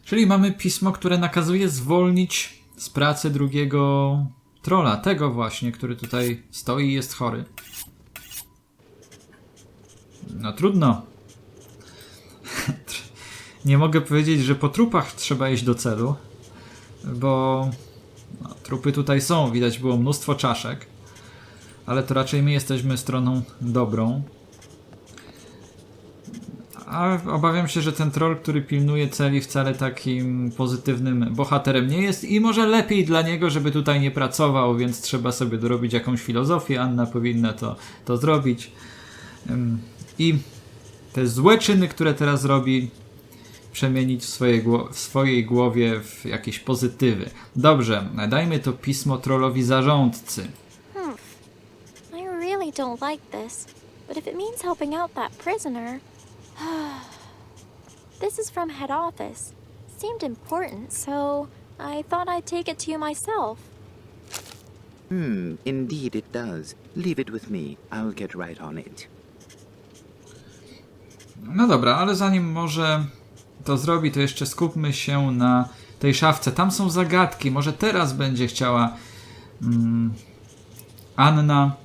Czyli mamy pismo, które nakazuje zwolnić z pracy drugiego trolla. Tego właśnie, który tutaj stoi i jest chory. No trudno. Nie mogę powiedzieć, że po trupach trzeba iść do celu, bo no, trupy tutaj są. Widać było mnóstwo czaszek. Ale to raczej my jesteśmy stroną dobrą. A obawiam się, że ten troll, który pilnuje celi, wcale takim pozytywnym bohaterem nie jest i może lepiej dla niego, żeby tutaj nie pracował, więc trzeba sobie dorobić jakąś filozofię. Anna powinna to zrobić. I te złe czyny, które teraz robi, przemienić w swojej głowie w jakieś pozytywy. Dobrze, dajmy to pismo trollowi zarządcy. I really don't like this, but if it means helping out that prisoner... This is from head office. It seemed important, so I thought I'd take it to you myself. Indeed it does. Leave it with me. I'll get right on it. No dobra, ale zanim może to zrobi, to jeszcze skupmy się na tej szafce. Tam są zagadki. Może teraz będzie chciała Anna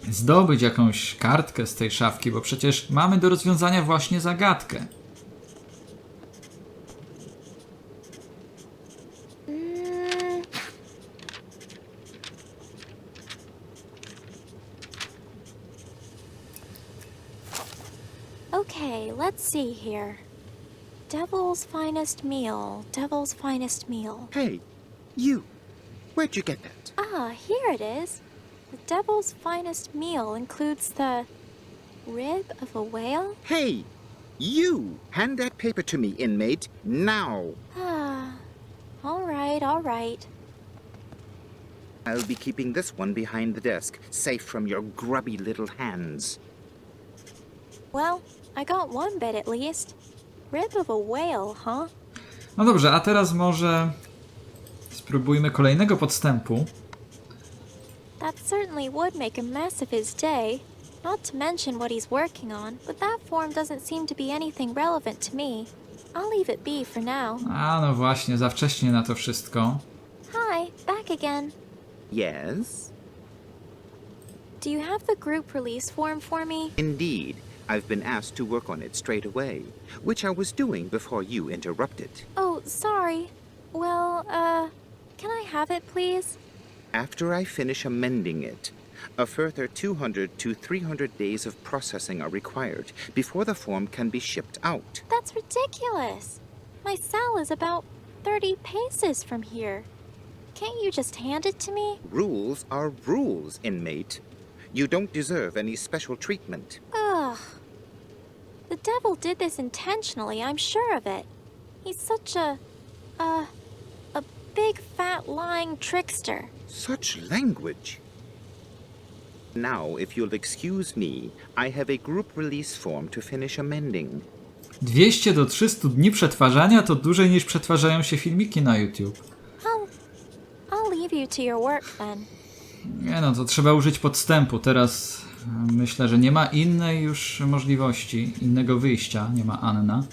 zdobyć jakąś kartkę z tej szafki, bo przecież mamy do rozwiązania właśnie zagadkę. Okay, let's see here. Devil's finest meal, devil's finest meal. Hey, you! Where'd you get that? Ah, here it is. The devil's finest meal includes the rib of a whale? Hey, you! Hand that paper to me, inmate, now! All right. I'll be keeping this one behind the desk, safe from your grubby little hands. Well, I got one bit at least. Rib of a whale, huh? No dobrze, a teraz może spróbujmy kolejnego podstępu. That certainly would make a mess of his day. Not to mention what he's working on, but that form doesn't seem to be anything relevant to me. I'll leave it be for now. A no właśnie, za wcześnie na to wszystko. Hi, back again. Yes? Do you have the group release form for me? Indeed. I've been asked to work on it straight away, which I was doing before you interrupted. Oh, sorry. Well, can I have it, please? After I finish amending it, a further 200 to 300 days of processing are required before the form can be shipped out. That's ridiculous. My cell is about 30 paces from here. Can't you just hand it to me? Rules are rules, inmate. You don't deserve any special treatment. Ugh. The devil did this intentionally, I'm sure of it. He's such a big fat lying trickster. Such language. Now, if you'll excuse me, I have a group release form to finish amending. 200 do 300 dni przetwarzania to dłużej niż przetwarzają się filmiki na YouTube. I'll leave you to your work then. Nie no, to trzeba użyć podstępu. Teraz myślę, że nie ma innej już możliwości, innego wyjścia. Nie ma Anna.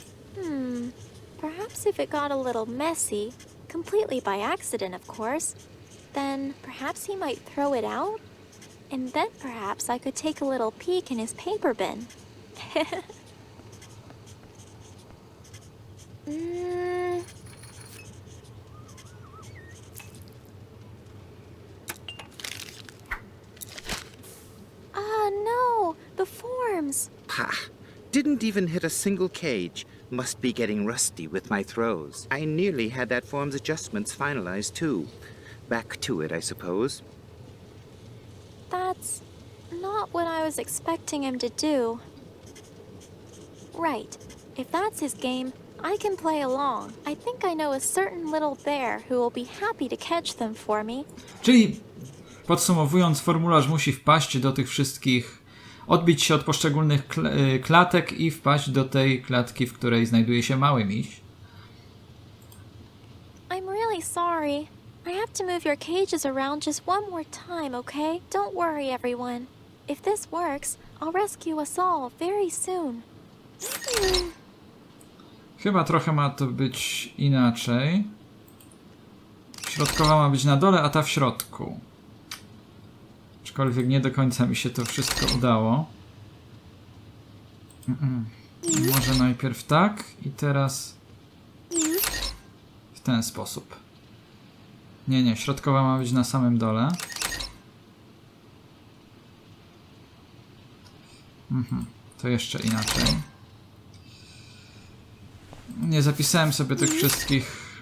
Perhaps if it got a little messy, completely by accident of course, then perhaps he might throw it out? And then perhaps I could take a little peek in his paper bin. No, the forms. Pah! Didn't even hit a single cage. Must be getting rusty with my throws. I nearly had that form's adjustments finalized too. Back to it, I suppose. That's not what I was expecting him to do. Right. If that's his game, I can play along. I think I know a certain little bear who will be happy to catch them for me. Czyli podsumowując, formularz musi wpaść do tych wszystkich, odbić się od poszczególnych klatek i wpaść do tej klatki, w której znajduje się mały miś. I'm really sorry. I have to move your cages around just one more time, okay? Don't worry, everyone. If this works, I'll rescue us all very soon. Chyba trochę ma to być inaczej. Środkowa ma być na dole, a ta w środku. Aczkolwiek nie do końca mi się to wszystko udało. Może najpierw tak i teraz w ten sposób. Nie, środkowa ma być na samym dole. To jeszcze inaczej. Nie zapisałem sobie tych wszystkich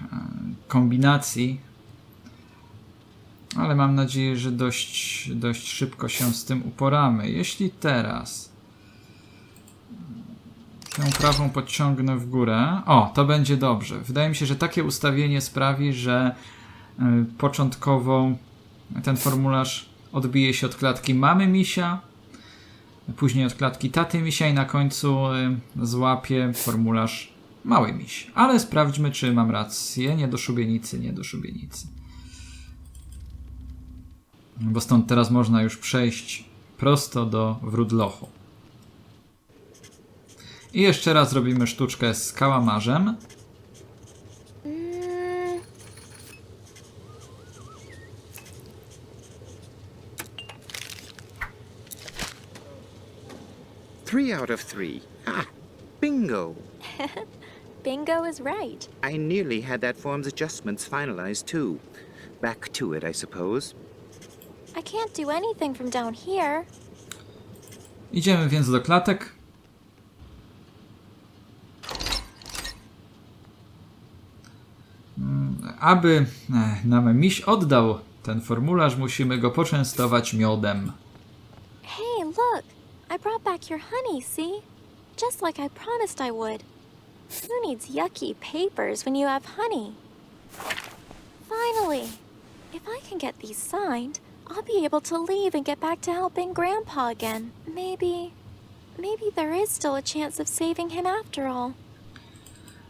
kombinacji, ale mam nadzieję, że dość szybko się z tym uporamy. Jeśli teraz tę prawą podciągnę w górę, o, to będzie dobrze. Wydaje mi się, że takie ustawienie sprawi, że początkowo ten formularz odbije się od klatki mamy misia, później od klatki taty misia i na końcu złapie formularz mały miś. Ale sprawdźmy, czy mam rację. Nie do szubienicy. Bo stąd teraz można już przejść prosto do wródlochu. I jeszcze raz robimy sztuczkę z kałamarzem. Three out of three. Ah, bingo. Bingo is right. I nearly had that form's adjustments finalized, too. Back to it, I suppose. I can't do anything from down here. Idziemy więc do klatek. Aby nam miś oddał ten formularz, musimy go poczęstować miodem. Hey, look! I brought back your honey, see? Just like I promised I would. Who needs yucky papers when you have honey? Finally! If I can get these signed, I'll be able to leave and get back to helping Grandpa again. Maybe there is still a chance of saving him after all.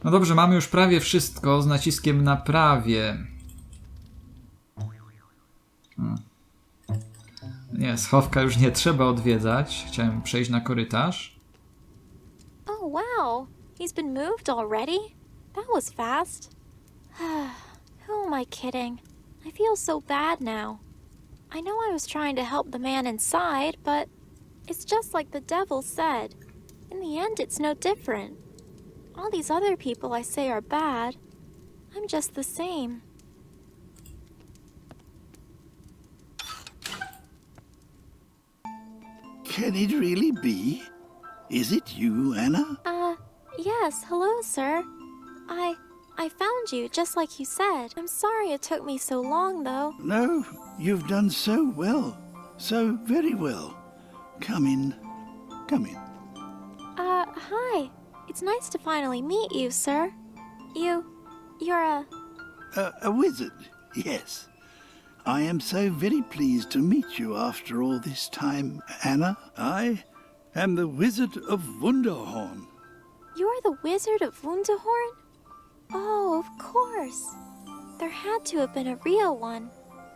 No dobrze, mamy już prawie wszystko z naciskiem na prawie. Nie, schowka już nie trzeba odwiedzać. Chciałem przejść na korytarz. Oh, wow! He's been moved already? That was fast. Who am I kidding? I feel so bad now. I know I was trying to help the man inside, but it's just like the devil said. In the end, it's no different. All these other people I say are bad. I'm just the same. Can it really be? Is it you, Anna? Yes, hello, sir. I found you, just like you said. I'm sorry it took me so long, though. No, you've done so well. So very well. Come in. Come in. Hi. It's nice to finally meet you, sir. You're a... A wizard, yes. I am so very pleased to meet you after all this time, Anna. I am the Wizard of Wunderhorn. You're the Wizard of Wunderhorn? Oh, of course. There had to have been a real one.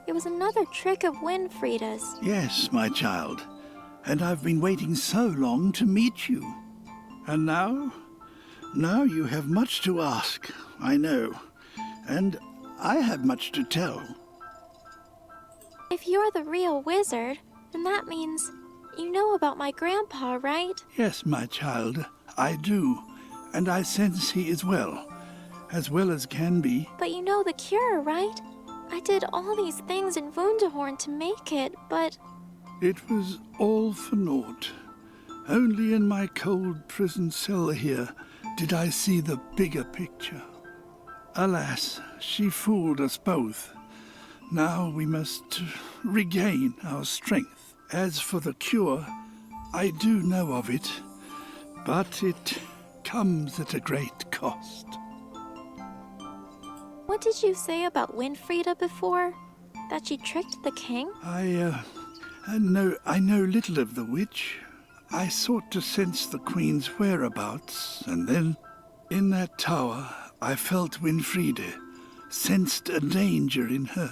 It was another trick of Winfrieda's. Yes, my child. And I've been waiting so long to meet you. And now you have much to ask, I know. And I have much to tell. If you're the real wizard, then that means you know about my grandpa, right? Yes, my child, I do. And I sense he is well as can be. But you know the cure, right? I did all these things in Wunderhorn to make it, but... It was all for naught. Only in my cold prison cell here did I see the bigger picture. Alas, she fooled us both. Now we must regain our strength. As for the cure, I do know of it, but it comes at a great cost. What did you say about Winfrieda before? That she tricked the king? I know little of the witch. I sought to sense the queen's whereabouts, and then, in that tower, I felt Winfrieda, sensed a danger in her,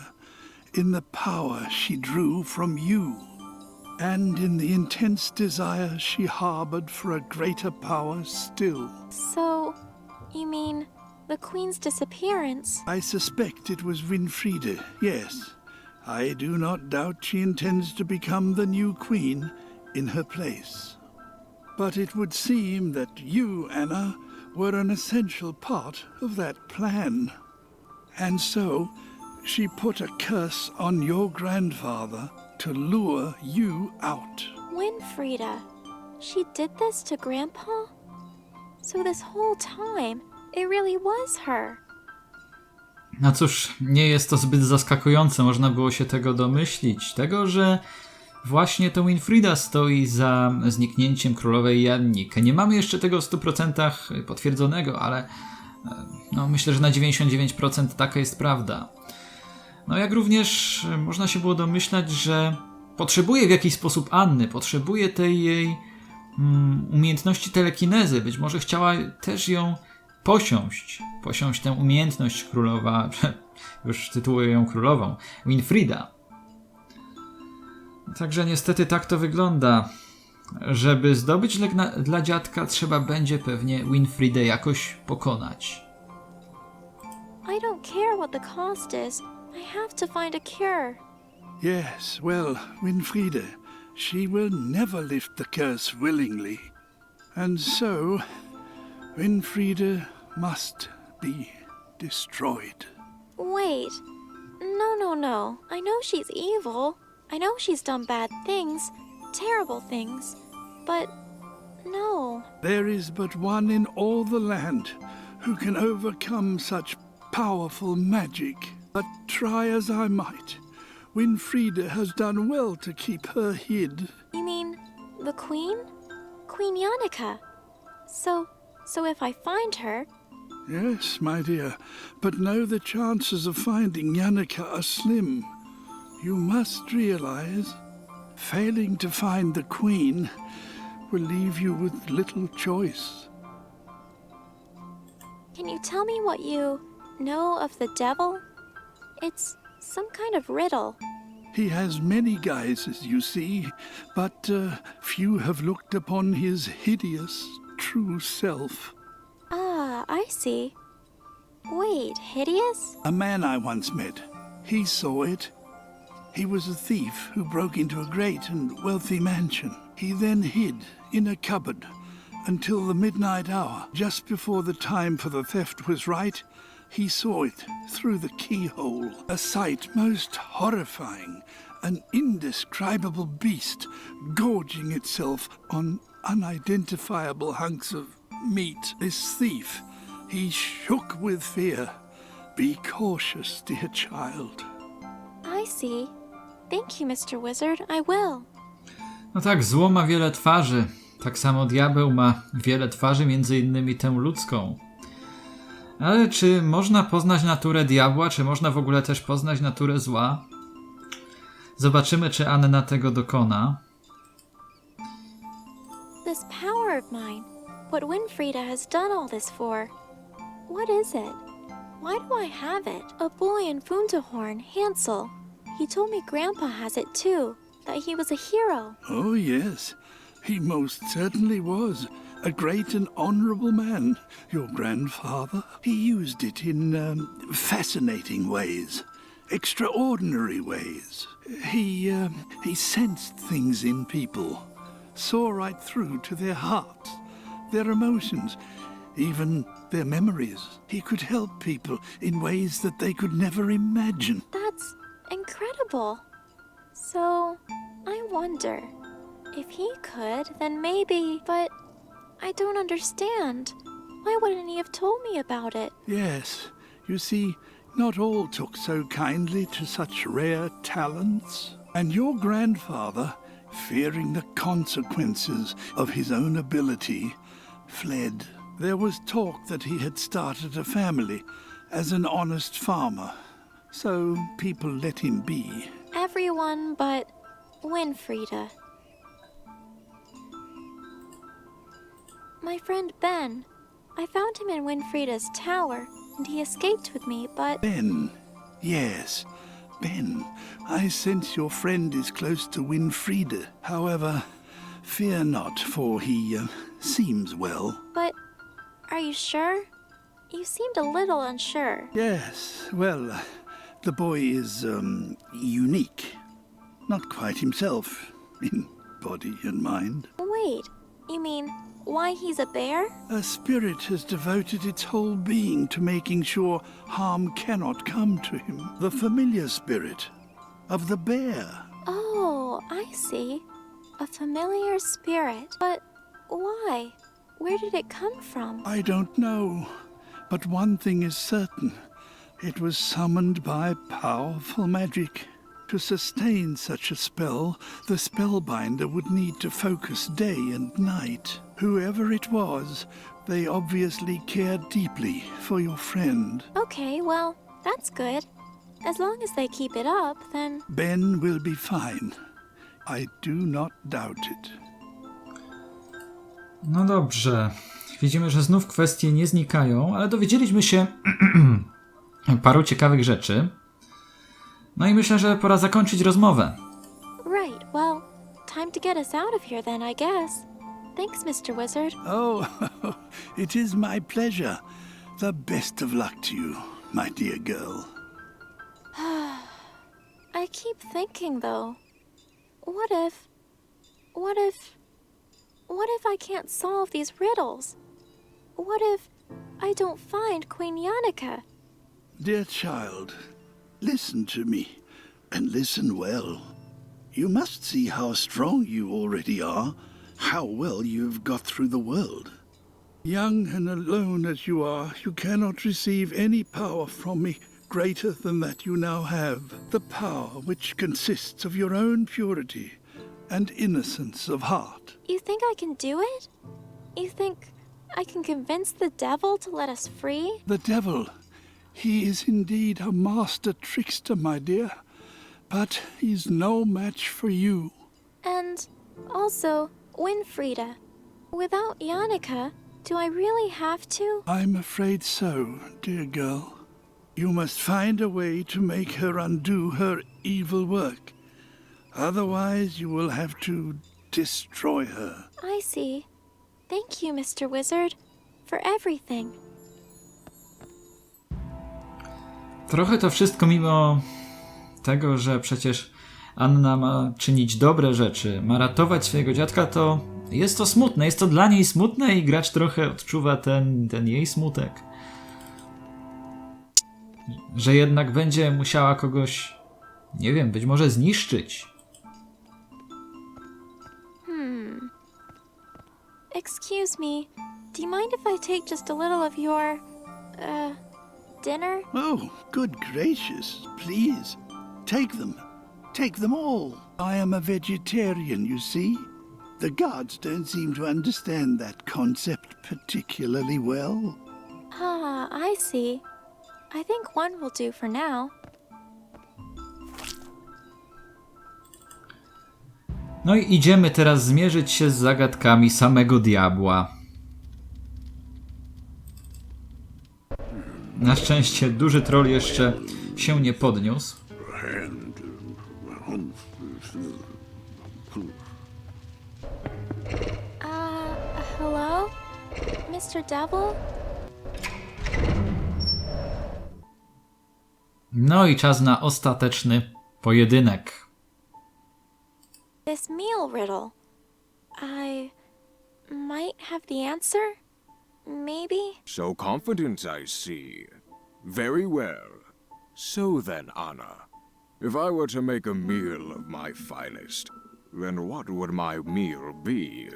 in the power she drew from you, and in the intense desire she harbored for a greater power still. So, You mean the Queen's disappearance? I suspect it was Winfrieda, yes. I do not doubt she intends to become the new queen in her place. But it would seem that you, Anna, were an essential part of that plan. And so, she put a curse on your grandfather to lure you out. Winfrieda. She did this to Grandpa? So this whole time, it really was her. No cóż, nie jest to zbyt zaskakujące, można było się tego domyślić. Tego, że właśnie to Winfrieda stoi za zniknięciem królowej Janniki. Nie mamy jeszcze tego w 100% potwierdzonego, ale no, myślę, że na 99% taka jest prawda. No jak również można się było domyślać, że potrzebuje w jakiś sposób Anny, potrzebuje tej jej umiejętności telekinezy. Być może chciała też ją posiąść tę umiejętność królowa, już tytułuję ją królową, Winfrieda. Także niestety tak to wygląda. Żeby zdobyć lek dla dziadka, trzeba będzie pewnie Winfriedę jakoś pokonać. I don't care what the cost is. I have to find a cure. Yes, well, Winfrieda, she will never lift the curse willingly. And so, Winfrieda must be destroyed. Wait. No. I know she's evil. I know she's done bad things, terrible things. But no. There is but one in all the land who can overcome such powerful magic. But try as I might, Winfrieda has done well to keep her hid. You mean the Queen? Queen Yannicka. So if I find her... Yes, my dear, but know the chances of finding Yannicka are slim. You must realize, failing to find the Queen will leave you with little choice. Can you tell me what you know of the devil? It's some kind of riddle. He has many guises, you see, but few have looked upon his hideous, true self. Ah, I see. Wait, hideous? A man I once met, he saw it. He was a thief who broke into a great and wealthy mansion. He then hid in a cupboard until the midnight hour. Just before the time for the theft was right, he saw it through the keyhole. A sight most horrifying, an indescribable beast gorging itself on unidentifiable hunks of meat. This thief, he shook with fear. Be cautious, dear child. I see. Thank you, Mr. Wizard. I will. No tak, zło ma wiele twarzy. Tak samo diabeł ma wiele twarzy, między innymi tę ludzką. Ale czy można poznać naturę diabła? Czy można w ogóle też poznać naturę zła? Zobaczymy, czy Anna tego dokona. This power of mine. What Winfrieda has done all this for. What is it? Why do I have it? A boy in Funterhorn, Hansel. He told me Grandpa has it too. That he was a hero. Oh, yes. He most certainly was. A great and honorable man, your grandfather. He used it in fascinating ways, extraordinary ways. He sensed things in people, saw right through to their hearts, their emotions, even their memories. He could help people in ways that they could never imagine. That's incredible. So, I wonder, if he could, then maybe, but I don't understand. Why wouldn't he have told me about it? Yes, you see, not all took so kindly to such rare talents. And your grandfather, fearing the consequences of his own ability, fled. There was talk that he had started a family as an honest farmer, so people let him be. Everyone but Winfrieda. My friend Ben. I found him in Winfrieda's tower, and he escaped with me, but... Ben, yes, Ben. I sense your friend is close to Winfrieda. However, fear not, for he seems well. But, are you sure? You seemed a little unsure. Yes, well, the boy is, unique. Not quite himself, in body and mind. Wait, you mean why he's a bear? A spirit has devoted its whole being to making sure harm cannot come to him. The familiar spirit of the bear. Oh, I see. A familiar spirit. But why? Where did it come from? I don't know, but one thing is certain. It was summoned by powerful magic. To sustain such a spell, the spellbinder would need to focus day and night. Whoever it was, they obviously cared deeply for your friend. Okay, well, that's good. As long as they keep it up, then... Ben will be fine. I do not doubt it. No dobrze. Widzimy, że znów kwestie nie znikają, ale dowiedzieliśmy się paru ciekawych rzeczy. No i myślę, że pora zakończyć rozmowę. Right, well, time to get us out of here then, I guess. Thanks, Mr. Wizard. Oh, it is my pleasure. The best of luck to you, my dear girl. I keep thinking, though. What if I can't solve these riddles? What if I don't find Queen Yannicka? Dear child, listen to me, and listen well. You must see how strong you already are, how well you have got through the world. Young and alone as you are, you cannot receive any power from me greater than that you now have. The power which consists of your own purity and innocence of heart. You think I can do it? You think I can convince the devil to let us free? The devil, he is indeed a master trickster, my dear, but he's no match for you. And also, Winfrieda. Without Yannicka, do I really have to? I'm afraid so, dear girl. You must find a way to make her undo her evil work. Otherwise, you will have to destroy her. I see. Thank you, Mr. Wizard, for everything. Trochę to wszystko mimo tego, że przecież Anna ma czynić dobre rzeczy, ma ratować swojego dziadka, to jest to smutne. Jest to dla niej smutne i gracz trochę odczuwa ten jej smutek. Że jednak będzie musiała kogoś, nie wiem, być może zniszczyć. Excuse me, do you mind if I take just a little of your, dinner? Oh, good gracious, please. Take them. Take them all. I am a vegetarian, you see. The guards don't seem to understand that concept particularly well. Ah, I see. I think one will do for now. No i idziemy teraz zmierzyć się z zagadkami samego diabła. Na szczęście duży troll jeszcze się nie podniósł. Hello? Mr. Devil? No i czas na ostateczny pojedynek. This meal riddle. I might have the answer? Maybe? So confident, I see. Very well. So then, Anna, if I were to make a meal of my finest, then what would my meal be?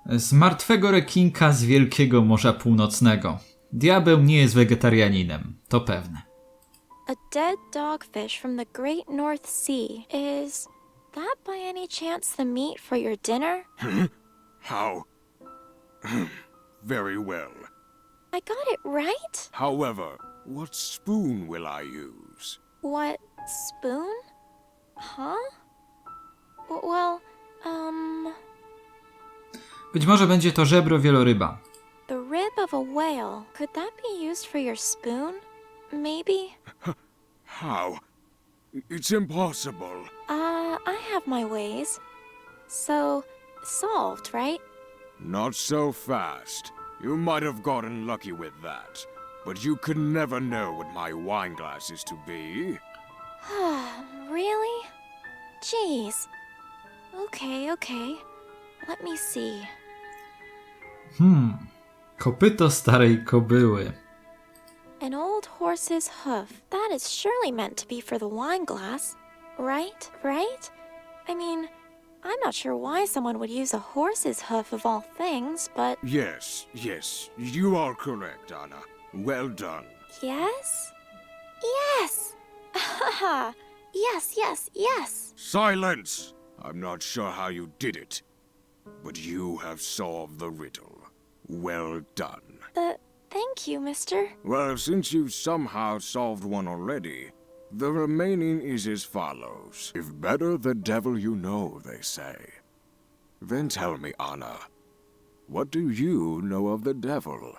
Z martwego rekinka z Wielkiego Morza Północnego. Diabeł nie jest wegetarianinem, to pewne. A dead dogfish from the Great North Sea. Is that by any chance the meat for your dinner? How? Very well. I got it right? However, what spoon will I use? What spoon? Huh? Well, Być może będzie to żebro wieloryba. the rib of a whale. Could that be used for your spoon? Maybe? How? It's impossible. I have my ways. So, solved, right? Not so fast. You might have gotten lucky with that, but you could never know what my wine glass is to be. Really? Jeez. Okay. Let me see. Kopyto starej kobyły. An old horse's hoof. That is surely meant to be for the wine glass. Right? I mean, I'm not sure why someone would use a horse's hoof of all things, but... Yes, you are correct, Anna. Well done. Yes? Yes! Haha! Yes! Silence! I'm not sure how you did it, but you have solved the riddle. Well done. Thank you, mister. Well, since you've somehow solved one already, the remaining is as follows. If better the devil you know, they say. Then tell me, Anna, what do you know of the devil?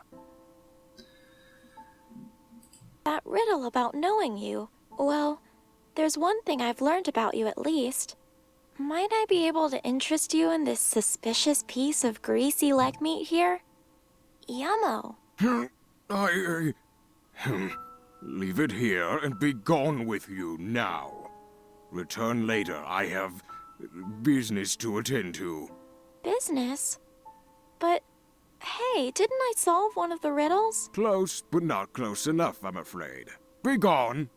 That riddle about knowing you. Well, there's one thing I've learned about you at least. Might I be able to interest you in this suspicious piece of greasy leg meat here? Yummo. Leave it here and be gone with you now. Return later. I have business to attend to. Business? But, hey, didn't I solve one of the riddles? Close, but not close enough, I'm afraid. Be gone!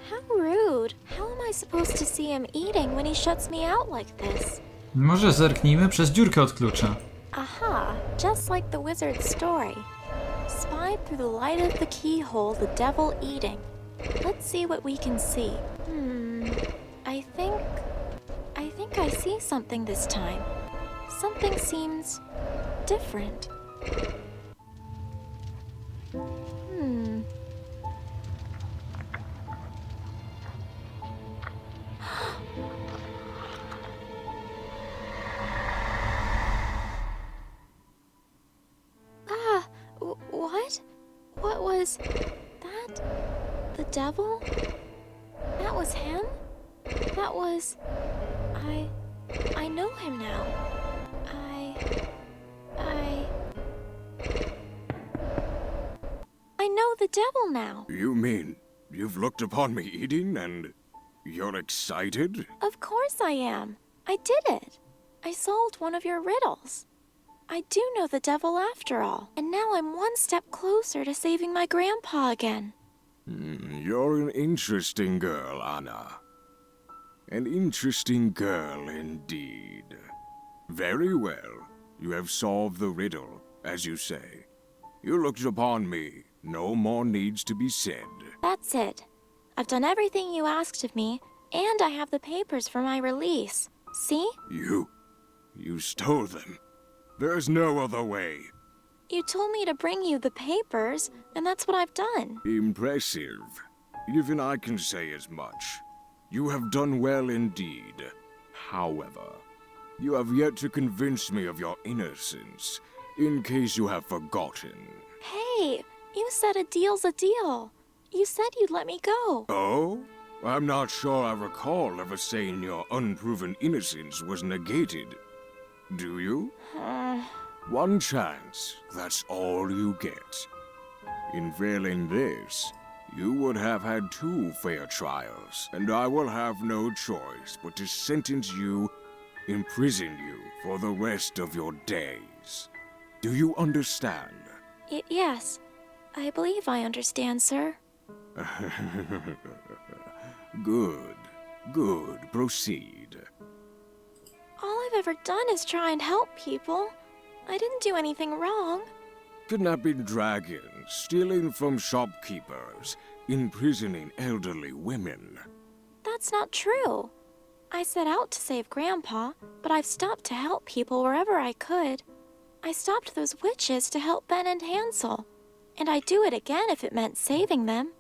How rude. How am I supposed to see him eating when he shuts me out like this? Może zerknijmy przez dziurkę od klucza. Aha, just like the wizard's story. Spied through the light of the keyhole the devil eating. Let's see what we can see. I think I see something this time. Something seems different. What? What was that? The devil? That was him? That was... I know him now. I know the devil now. You mean you've looked upon me eating and you're excited? Of course I am. I did it. I solved one of your riddles. I do know the devil after all, and now I'm one step closer to saving my grandpa again. You're an interesting girl, Anna. An interesting girl indeed. Very well. You have solved the riddle, as you say. You looked upon me. No more needs to be said. That's it. I've done everything you asked of me, and I have the papers for my release. See? You stole them. There's no other way. You told me to bring you the papers, and that's what I've done. Impressive. Even I can say as much. You have done well indeed. However, you have yet to convince me of your innocence, in case you have forgotten. Hey, you said a deal's a deal. You said you'd let me go. Oh? I'm not sure I recall ever saying your unproven innocence was negated. Do you? One chance, that's all you get. In failing this, you would have had 2 fair trials, and I will have no choice but to sentence you, imprison you for the rest of your days. Do you understand? Yes, I believe I understand, sir. Good, proceed. All I've ever done is try and help people. I didn't do anything wrong. Kidnapping dragons, stealing from shopkeepers, imprisoning elderly women. That's not true. I set out to save Grandpa, but I've stopped to help people wherever I could. I stopped those witches to help Ben and Hansel. And I'd do it again if it meant saving them.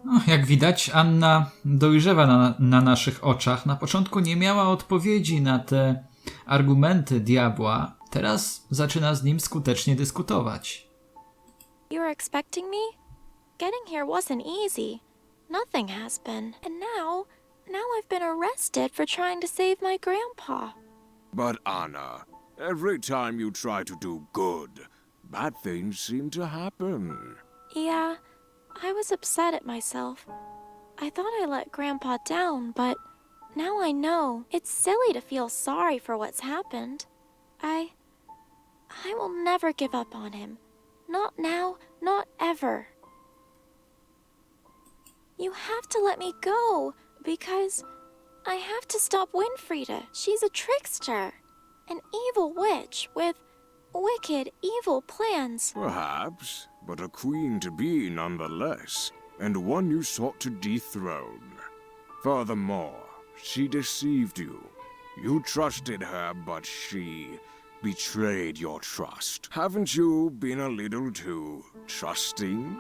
No, jak widać, Anna dojrzewa na naszych oczach. Na początku nie miała odpowiedzi na te argumenty diabła. Teraz zaczyna z nim skutecznie dyskutować. You were expecting me? Getting here wasn't easy. Nothing has been. And now I've been arrested for trying to save my grandpa. But Anna, Every time you try to do good, bad things seem to happen. Yeah, I was upset at myself. I thought I let Grandpa down, but now I know it's silly to feel sorry for what's happened. I will never give up on him. Not now, not ever. You have to let me go, because I have to stop Winfrieda. She's a trickster, an evil witch with wicked, evil plans. Perhaps, but a queen-to-be nonetheless, and one you sought to dethrone. Furthermore, she deceived you. You trusted her, but she betrayed your trust. Haven't you been a little too trusting?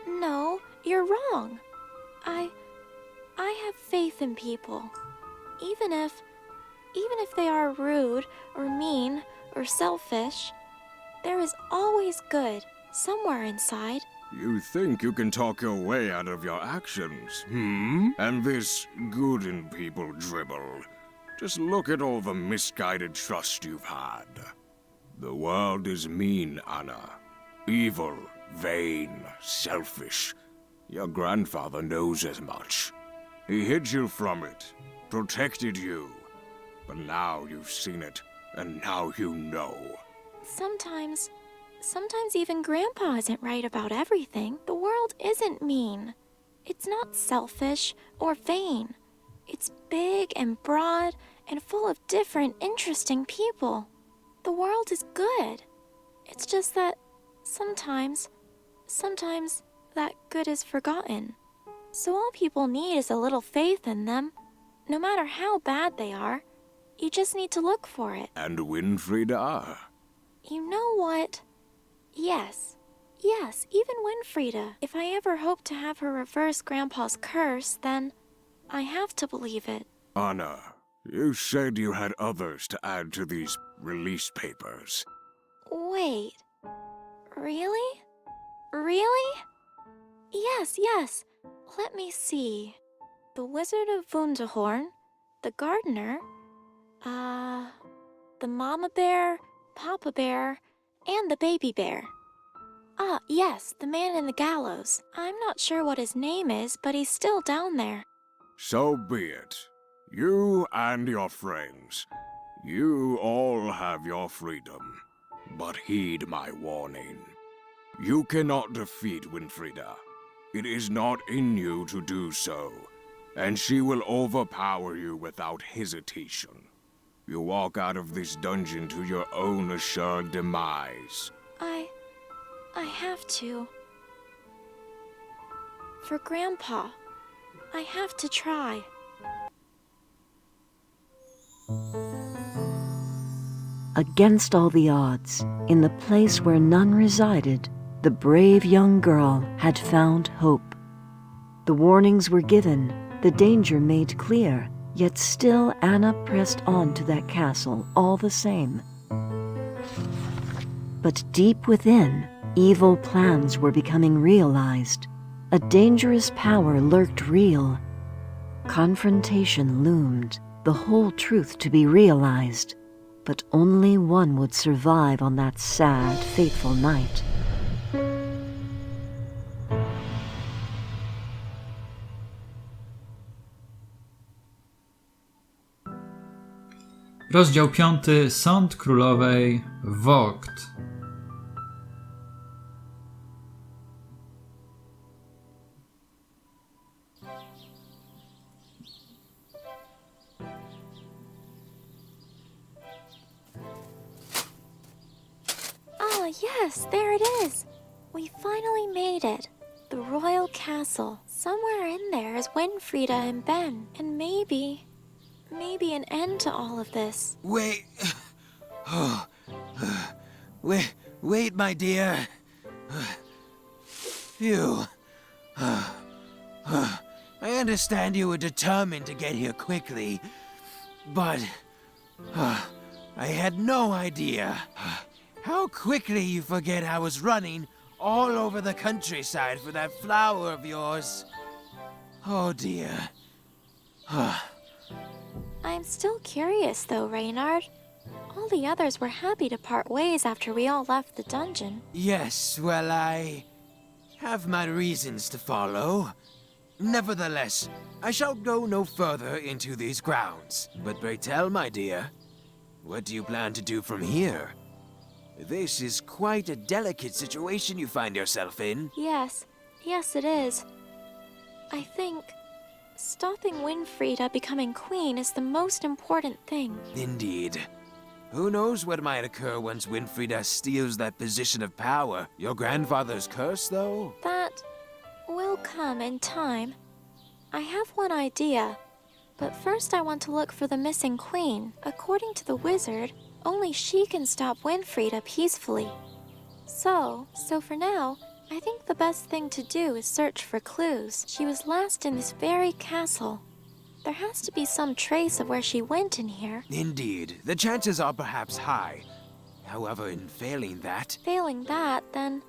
No, you're wrong. I have faith in people. Even if they are rude or mean or selfish, there is always good somewhere inside. You think you can talk your way out of your actions, And this good in people dribble. Just look at all the misguided trust you've had. The world is mean, Anna. Evil, vain, selfish. Your grandfather knows as much. He hid you from it, protected you. But now you've seen it, and now you know. Sometimes even Grandpa isn't right about everything. The world isn't mean. It's not selfish or vain. It's big and broad and full of different, interesting people. The world is good. It's just that sometimes that good is forgotten. So all people need is a little faith in them. No matter how bad they are, you just need to look for it. And Winfrieda? You know what? Yes, even Winfrieda. If I ever hope to have her reverse Grandpa's curse, then I have to believe it. Anna, you said you had others to add to these release papers. Wait, really? Really? Yes. Let me see. The Wizard of Wunderhorn, the Gardener, the Mama Bear, Papa Bear, and the Baby Bear. Ah, yes, the man in the gallows. I'm not sure what his name is, but he's still down there. So be it. You and your friends. You all have your freedom. But heed my warning. You cannot defeat Winfrieda. It is not in you to do so, and she will overpower you without hesitation. You walk out of this dungeon to your own assured demise. I have to. For Grandpa, I have to try. Against all the odds, in the place where none resided, the brave young girl had found hope. The warnings were given, the danger made clear, yet still Anna pressed on to that castle all the same. But deep within, evil plans were becoming realized. A dangerous power lurked real. Confrontation loomed, the whole truth to be realized. But only one would survive on that sad, fateful night. Rozdział 5. Sąd królowej Vogt. Yes, there it is. We finally made it. The royal castle. Somewhere in there is Winfrieda and Ben. And maybe an end to all of this. Wait. Wait, my dear. Phew. I understand you were determined to get here quickly, but I had no idea how quickly you forget I was running all over the countryside for that flower of yours. Oh dear. I'm still curious though, Reynard. All the others were happy to part ways after we all left the dungeon. Yes, well, I have my reasons to follow. Nevertheless, I shall go no further into these grounds. But pray tell, my dear, what do you plan to do from here? This is quite a delicate situation you find yourself in. Yes, it is. I think stopping Winfrieda becoming queen is the most important thing. Indeed. Who knows what might occur once Winfrieda steals that position of power? Your grandfather's curse, though? That will come in time. I have one idea, but first I want to look for the missing queen. According to the wizard, only she can stop Winfrieda peacefully. So for now, I think the best thing to do is search for clues. She was last in this very castle. There has to be some trace of where she went in here. Indeed. The chances are perhaps high. However, in failing that... Failing that, then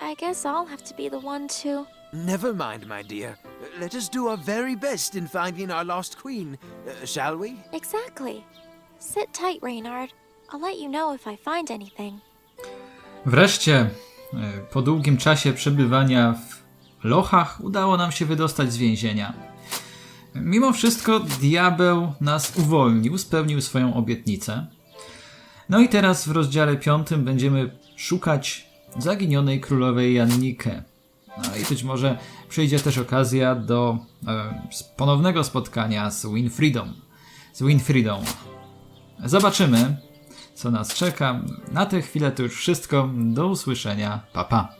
I guess I'll have to be the one to... Never mind, my dear. Let us do our very best in finding our lost queen, shall we? Exactly. Sit tight, Reynard. I'll let you know if I find anything. Wreszcie, po długim czasie przebywania w lochach, udało nam się wydostać z więzienia. Mimo wszystko diabeł nas uwolnił, spełnił swoją obietnicę. No i teraz w rozdziale 5 będziemy szukać zaginionej królowej Jannikę. No i być może przyjdzie też okazja do ponownego spotkania z Winfriedą. Zobaczymy, co nas czeka. Na tę chwilę to już wszystko. Do usłyszenia. Pa, pa.